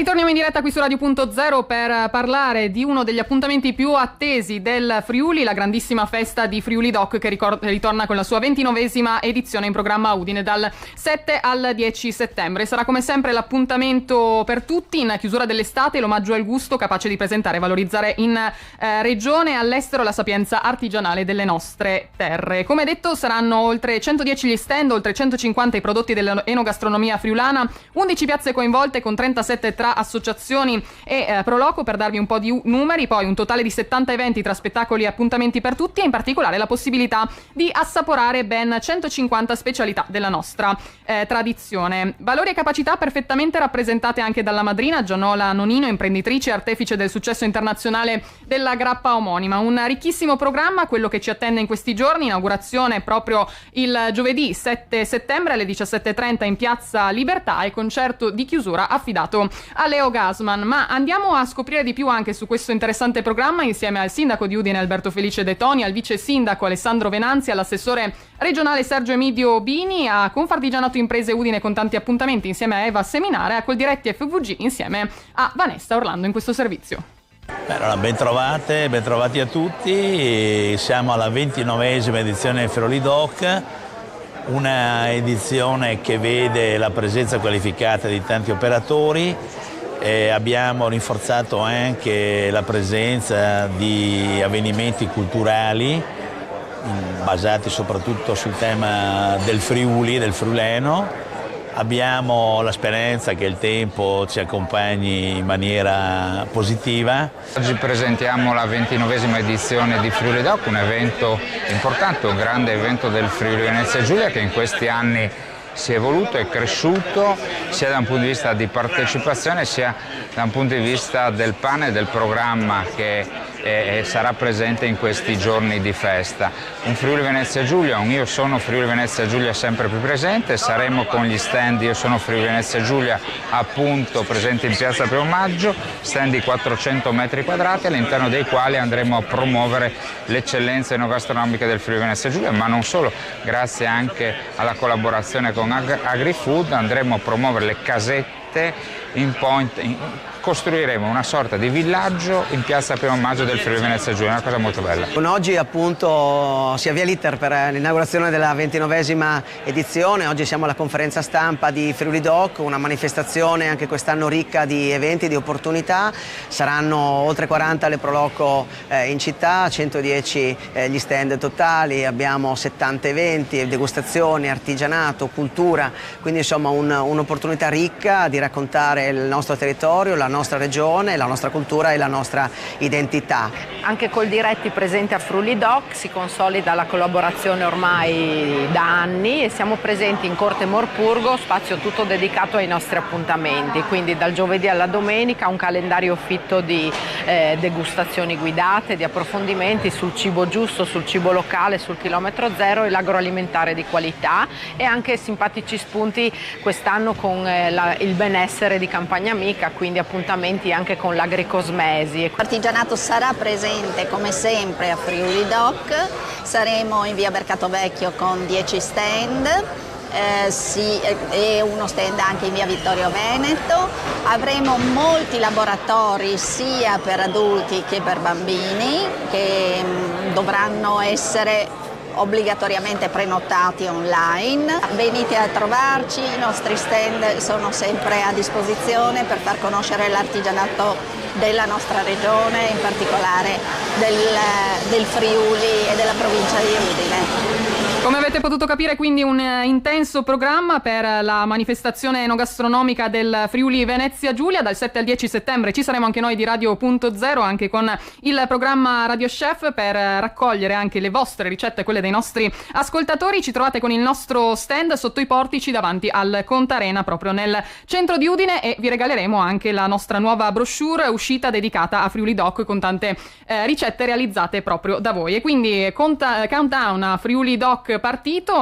Ritorniamo in diretta qui su Radio.0 per parlare di uno degli appuntamenti più attesi del Friuli, la grandissima festa di Friuli Doc che ritorna con la sua 29esima edizione in programma a Udine dal 7 al 10 settembre. Sarà come sempre l'appuntamento per tutti in chiusura dell'estate, l'omaggio al gusto capace di presentare e valorizzare in regione e all'estero la sapienza artigianale delle nostre terre. Come detto saranno oltre 110 gli stand, oltre 150 i prodotti dell'enogastronomia friulana, 11 piazze coinvolte con 37 tra associazioni e Proloco per darvi un po' di numeri, poi un totale di 70 eventi tra spettacoli e appuntamenti per tutti e in particolare la possibilità di assaporare ben 150 specialità della nostra tradizione. Valori e capacità perfettamente rappresentate anche dalla madrina Gianola Nonino, imprenditrice e artefice del successo internazionale della grappa omonima. Un ricchissimo programma, quello che ci attende in questi giorni, inaugurazione proprio il giovedì 7 settembre alle 17:30 in Piazza Libertà e concerto di chiusura affidato a Leo Gasman. Ma andiamo a scoprire di più anche su questo interessante programma insieme al sindaco di Udine Alberto Felice De Toni, al vice sindaco Alessandro Venanzi, all'assessore regionale Sergio Emidio Bini, a Confartigianato Imprese Udine con tanti appuntamenti insieme a Eva Seminare, a Coldiretti FVG insieme a Vanessa Orlando in questo servizio. Allora, bentrovati a tutti, siamo alla 29esima edizione Friuli Doc, una edizione che vede la presenza qualificata di tanti operatori. Abbiamo rinforzato anche la presenza di avvenimenti culturali basati soprattutto sul tema del Friuli, del friuleno. Abbiamo la speranza che il tempo ci accompagni in maniera positiva. Oggi presentiamo la 29esima edizione di Friuli Doc, un evento importante, un grande evento del Friuli Venezia Giulia che in questi anni si è evoluto e cresciuto sia da un punto di vista di partecipazione sia da un punto di vista del pane e del programma che sarà presente in questi giorni di festa. Un Friuli Venezia Giulia, un Io sono Friuli Venezia Giulia sempre più presente, saremo con gli stand Io sono Friuli Venezia Giulia appunto presenti in Piazza Primo Maggio, stand di 400 metri quadrati all'interno dei quali andremo a promuovere l'eccellenza enogastronomica del Friuli Venezia Giulia, ma non solo, grazie anche alla collaborazione con AgriFood andremo a promuovere le casette costruiremo una sorta di villaggio in Piazza Primo Maggio del Friuli Venezia Giulia, una cosa molto bella. Oggi appunto si avvia l'iter per l'inaugurazione della 29esima edizione, oggi siamo alla conferenza stampa di Friuli Doc, una manifestazione anche quest'anno ricca di eventi, di opportunità, saranno oltre 40 le Proloco in città, 110 gli stand totali, abbiamo 70 eventi, degustazioni, artigianato, cultura, quindi insomma un'opportunità ricca di raccontare il nostro territorio, la nostra regione, la nostra cultura e la nostra identità. Anche Coldiretti presente a Friuli Doc, si consolida la collaborazione ormai da anni e siamo presenti in Corte Morpurgo, spazio tutto dedicato ai nostri appuntamenti, quindi dal giovedì alla domenica un calendario fitto di degustazioni guidate, di approfondimenti sul cibo giusto, sul cibo locale, sul chilometro zero e l'agroalimentare di qualità e anche simpatici spunti quest'anno con il benessere di Campagna Amica, quindi appuntamenti anche con l'agricosmesi. L'artigianato sarà presente come sempre a Friuli Doc, saremo in via Mercato Vecchio con 10 stand. E uno stand anche in via Vittorio Veneto. Avremo molti laboratori sia per adulti che per bambini che dovranno essere obbligatoriamente prenotati online. Venite a trovarci, i nostri stand sono sempre a disposizione per far conoscere l'artigianato della nostra regione, in particolare del Friuli e della provincia di Udine. Come avete potuto capire, quindi un intenso programma per la manifestazione enogastronomica del Friuli Venezia Giulia. Dal 7 al 10 settembre ci saremo anche noi di Radio.0, anche con il programma Radio Chef, per raccogliere anche le vostre ricette, quelle dei nostri ascoltatori. Ci trovate con il nostro stand sotto i portici davanti al Conta Arena, proprio nel centro di Udine, e vi regaleremo anche la nostra nuova brochure uscita dedicata a Friuli Doc con tante ricette realizzate proprio da voi. E quindi countdown a Friuli Doc partito.